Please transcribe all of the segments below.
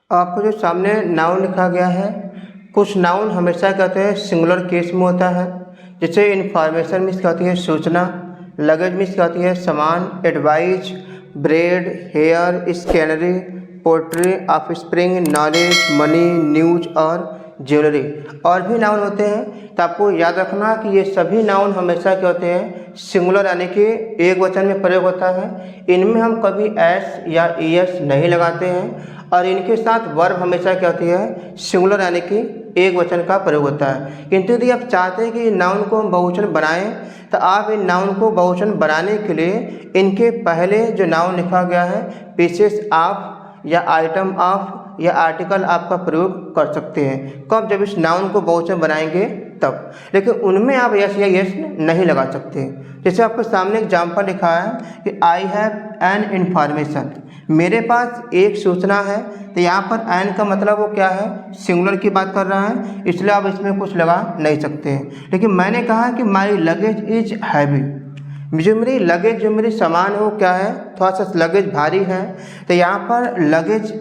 आपको जो सामने नाउन लिखा गया है, कुछ नाउन हमेशा कहते हैं सिंगुलर केस में होता है। जैसे इन्फॉर्मेशन मीन्स कहती है सूचना, लगेज मीन्स कहती है सामान, advice, bread, hair, scenery, poetry, offspring, knowledge, money, news और ज्वेलरी। और भी नाउन होते हैं, तो आपको याद रखना कि ये सभी नाउन हमेशा क्या होते हैं, सिंगुलर यानी कि एक वचन में प्रयोग होता है। इनमें हम कभी एस या एस नहीं लगाते हैं और इनके साथ वर्ब हमेशा क्या होती है, सिंगुलर यानी कि एक वचन का प्रयोग होता है। किंतु यदि आप चाहते हैं कि इन नाउन को हम बहुवचन बनाएं, तो आप इन नाउन को बहुवचन बनाने के लिए इनके पहले जो नाउन लिखा गया है, पीसेस ऑफ या आइटम ऑफ या आर्टिकल आपका प्रयोग कर सकते हैं। कब? जब इस नाउन को बहुवचन बनाएंगे तब। लेकिन उनमें आप यस या यस नहीं लगा सकते। जैसे आपके सामने एग्जाम्पल लिखा है कि आई हैव एन इन्फॉर्मेशन, मेरे पास एक सूचना है। तो यहाँ पर एन का मतलब वो क्या है, सिंगुलर की बात कर रहा है, इसलिए आप इसमें कुछ लगा नहीं सकते हैं। लेकिन मैंने कहा कि माई लगेज इज हैवी, जो मेरी लगेज, जो मेरी सामान है वो क्या है, थोड़ा सा लगेज भारी है। तो यहाँ पर लगेज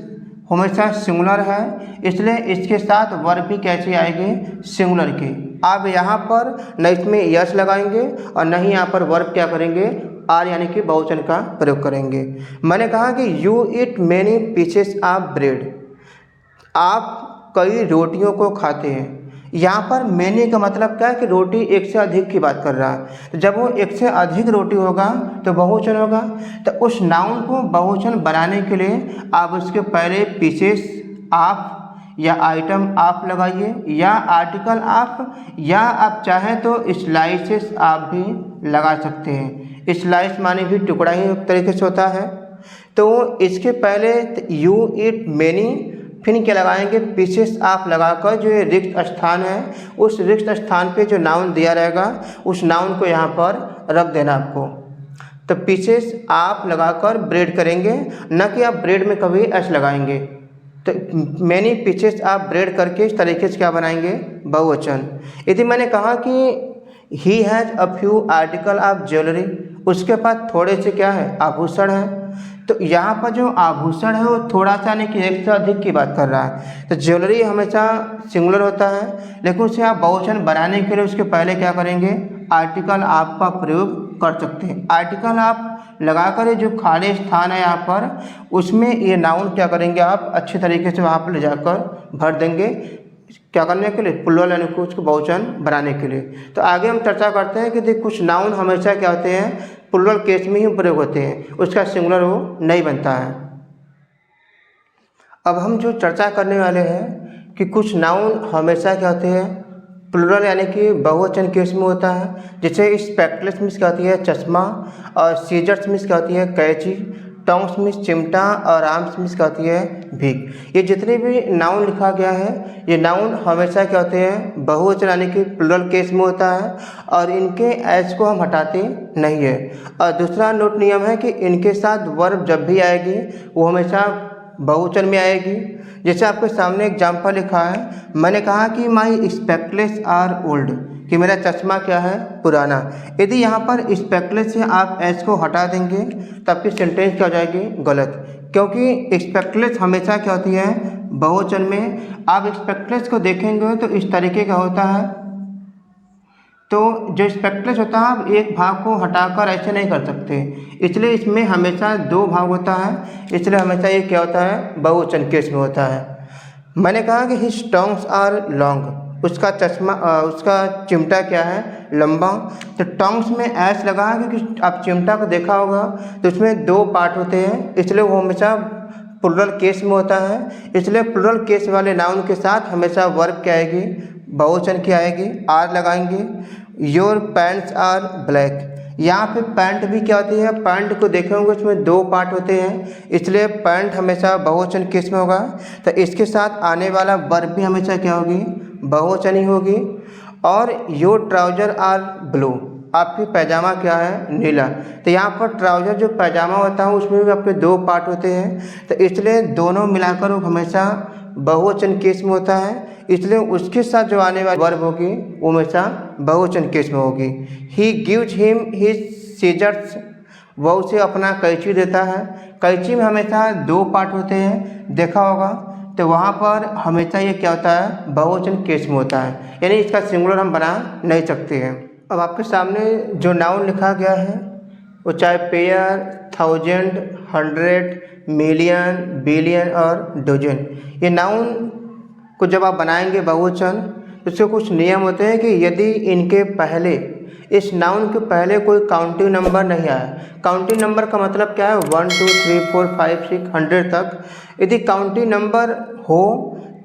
हमेशा सिंगुलर है, इसलिए इसके साथ वर्ब भी कैसे आएगी, सिंगुलर की। आप यहाँ पर न इसमें यस लगाएंगे और न ही यहाँ पर वर्ब क्या करेंगे, आर यानी कि बहुवचन का प्रयोग करेंगे। मैंने कहा कि you eat many pieces of bread, आप कई रोटियों को खाते हैं। यहाँ पर मैनी का मतलब क्या है कि रोटी एक से अधिक की बात कर रहा है। तो जब वो एक से अधिक रोटी होगा तो बहुवचन होगा। तो उस नाउन को बहुवचन बनाने के लिए आप उसके पहले पीसेस आप या आइटम आप लगाइए या आर्टिकल आप, या आप चाहें तो स्लाइसेस आप भी लगा सकते हैं। स्लाइस माने भी टुकड़ा ही एक तरीके से होता है। तो इसके पहले यू ईट मैनी, फिर क्या लगाएंगे, पीसेस आप लगाकर जो ये रिक्त स्थान है, उस रिक्त स्थान पे जो नाउन दिया रहेगा उस नाउन को यहाँ पर रख देना आपको। तो पीसेस आप लगाकर ब्रेड करेंगे, न कि आप ब्रेड में कभी एस लगाएंगे। तो मैनी पीसेस आप ब्रेड करके इस तरीके से क्या बनाएंगे, बहुवचन। यदि मैंने कहा कि he has a few article of jewellery, उसके पास थोड़े से क्या है, आभूषण है। तो यहाँ पर जो आभूषण है वो थोड़ा सा नहीं कि एक से अधिक की बात कर रहा है। तो ज्वेलरी हमेशा सिंगुलर होता है, लेकिन उसे आप बहुवचन बनाने के लिए उसके पहले क्या करेंगे, आर्टिकल आप का प्रयोग कर सकते हैं। आर्टिकल आप लगाकर जो खाली स्थान है यहाँ पर, उसमें ये नाउन क्या करेंगे, आप अच्छे तरीके से वहाँ पर ले जाकर भर देंगे। क्या करने के लिए, प्लुरल यानी कि उसको बहुवचन बनाने के लिए। तो आगे हम चर्चा करते हैं कि देख कुछ नाउन हमेशा क्या होते हैं, प्लुरल केस में ही प्रयोग होते हैं, उसका सिंगुलर वो नहीं बनता है। अब हम जो चर्चा करने वाले हैं कि कुछ नाउन हमेशा क्या होते हैं, प्लुरल यानी कि बहुवचन केस में होता है। जैसे स्पेक्टलेस मीन्स क्या होती है, चश्मा, और सीजर्स मीन्स क्या होती है, कैंची, टोंग्स मीन्स चिमटा, और आर्म्स मीन्स क्या होती है, भीख। ये जितने भी नाउन लिखा गया है, ये नाउन हमेशा क्या होते हैं, बहुवचन यानी कि प्लुरल केस में होता है, और इनके एस को हम हटाते नहीं है। और दूसरा नोट नियम है कि इनके साथ वर्ब जब भी आएगी वो हमेशा बहुवचन में आएगी। जैसे आपके सामने एग्जाम्पल लिखा है, मैंने कहा कि माई स्पेक्टलेस आर ओल्ड, कि मेरा चश्मा क्या है, पुराना। यदि यहाँ पर स्पेक्टलेस से आप एस को हटा देंगे तो आपकी सेंटेंस क्या हो जाएगी, गलत। क्योंकि स्पेक्टलेस हमेशा क्या होती है, बहुवचन में। आप स्पेक्टलेस को देखेंगे तो इस तरीके का होता है। तो जो स्पेक्टलेस होता है, आप एक भाग को हटाकर ऐसे नहीं कर सकते, इसलिए इसमें हमेशा दो भाग होता है, इसलिए हमेशा ये क्या होता है, बहुवचन केस में होता है। मैंने कहा कि हिज टोंग्स आर लॉन्ग, उसका चश्मा उसका चिमटा क्या है, लंबा। तो टोंग्स में एस लगा है क्योंकि आप चिमटा को देखा होगा तो उसमें दो पार्ट होते हैं, इसलिए वो हमेशा प्लुरल केस में होता है। इसलिए प्लुरल केस वाले नाउन के साथ हमेशा वर्ब क्या आएगी, बहुवचन की आएगी, आर लगाएंगे। योर पैंट्स आर ब्लैक, यहाँ पे पैंट भी क्या होती है, पैंट को देखे होंगे उसमें दो पार्ट होते हैं, इसलिए पैंट हमेशा बहुवचन केस में होगा। तो इसके साथ आने वाला वर्ब भी हमेशा क्या होगी, बहुवचन ही होगी। और योर ट्राउजर आर ब्लू, आपकी पैजामा क्या है, नीला। तो यहाँ पर ट्राउजर जो पैजामा होता है उसमें भी आपके दो पार्ट होते हैं, तो इसलिए दोनों मिलाकर वो हमेशा बहुवचन केस में होता है, इसलिए उसके साथ जो आने वाली वर्ब होगी वो हमेशा बहुवचन केस में होगी। He gives him his scissors, वह उसे अपना कैंची देता है। कैंची में हमेशा दो पार्ट होते हैं, देखा होगा। तो वहाँ पर हमेशा ये क्या होता है, बहुवचन केस में होता है, यानी इसका सिंगुलर हम बना नहीं सकते हैं। अब आपके सामने जो नाउन लिखा गया है वो चाहे पेयर, 1000, 100, मिलियन, बिलियन और डजन, ये नाउन को जब आप बनाएंगे बहुवचन तो इसके कुछ नियम होते हैं कि यदि इनके पहले, इस नाउन के पहले कोई काउंटिंग नंबर नहीं आया। काउंटिंग नंबर का मतलब क्या है, 1 2 3 4 5 6 100 तक यदि काउंटिंग नंबर हो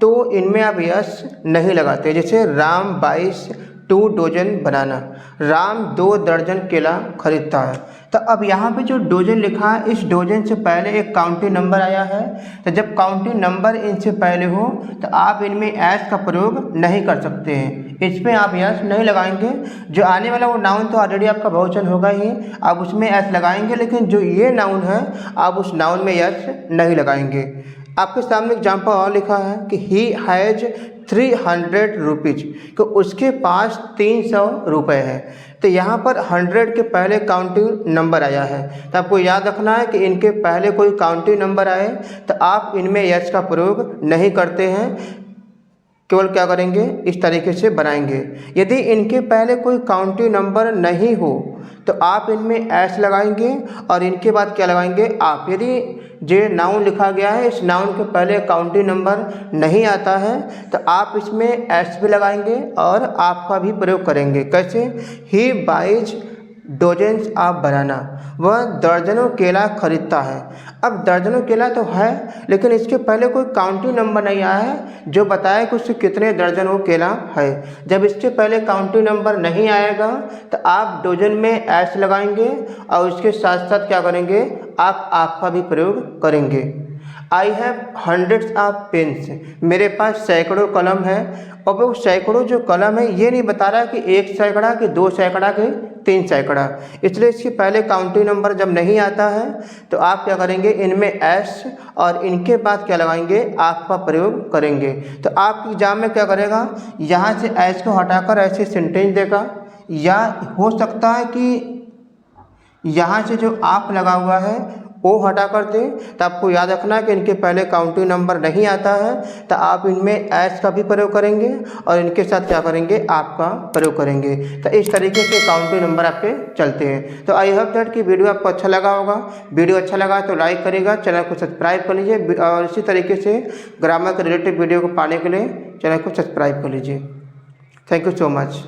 तो इनमें आप यस नहीं लगाते। जैसे राम 22 2 डजन बनाना, राम 2 दर्जन केला खरीदता है। तो अब यहाँ पे जो डजन लिखा है, इस डजन से पहले एक काउंटिंग नंबर आया है, तो जब काउंटिंग नंबर इनसे पहले हो तो आप इनमें एस का प्रयोग नहीं कर सकते हैं, इस पर आप यस नहीं लगाएंगे। जो आने वाला वो नाउन तो ऑलरेडी आपका बहुवचन होगा ही, आप उसमें एस लगाएंगे, लेकिन जो ये नाउन है आप उस नाउन में यस नहीं लगाएंगे। आपके सामने एग्जाम्पल और लिखा है कि ही हैज़ 300 रुपीज़, तो उसके पास 300 रुपये है। तो यहाँ पर 100 के पहले काउंटिंग नंबर आया है, तो आपको याद रखना है कि इनके पहले कोई काउंटिंग नंबर आए तो आप इनमें यस का प्रयोग नहीं करते हैं, केवल क्या करेंगे, इस तरीके से बनाएंगे। यदि इनके पहले कोई काउंटिंग नंबर नहीं हो तो आप इनमें एस लगाएंगे और इनके बाद क्या लगाएंगे, आप। यदि जो नाउन लिखा गया है इस नाउन के पहले काउंटिंग नंबर नहीं आता है तो आप इसमें एस भी लगाएंगे और आपका भी प्रयोग करेंगे। कैसे, ही बाइज डोजेंस ऑफ बनाना, वह दर्जनों केला खरीदता है। अब दर्जनों केला तो है, लेकिन इसके पहले कोई काउंटिंग नंबर नहीं आया है जो बताए कि उससे कितने दर्जनों केला है। जब इसके पहले काउंटिंग नंबर नहीं आएगा तो आप डोजन में एस लगाएंगे और उसके साथ साथ क्या करेंगे, आप आपका भी प्रयोग करेंगे। I have hundreds of pens, मेरे पास सैकड़ों कलम है। और वो सैकड़ों जो कलम है ये नहीं बता रहा कि 1 सैकड़ा कि 2 सैकड़ा कि 3 सैकड़ा, इसलिए इसके पहले काउंटिंग नंबर जब नहीं आता है तो आप क्या करेंगे, इनमें एस और इनके बाद क्या लगाएंगे, आपका प्रयोग करेंगे। तो आप एग्जाम में क्या करेगा, यहाँ से एस को हटाकर ऐसे सेंटेंस देगा, या हो सकता है कि यहाँ से जो आप लगा हुआ है वो हटा कर दें। तो आपको याद रखना है कि इनके पहले काउंटिंग नंबर नहीं आता है तो आप इनमें एस का भी प्रयोग करेंगे और इनके साथ क्या करेंगे, आपका प्रयोग करेंगे। तो इस तरीके से काउंटिंग नंबर आपके चलते हैं। तो आई होप दैट कि वीडियो आपको अच्छा लगा होगा। वीडियो अच्छा लगा तो लाइक करिएगा, चैनल को सब्सक्राइब कर लीजिए और इसी तरीके से ग्रामर के रिलेटेड वीडियो को पाने के लिए चैनल को सब्सक्राइब कर लीजिए। Thank you so much.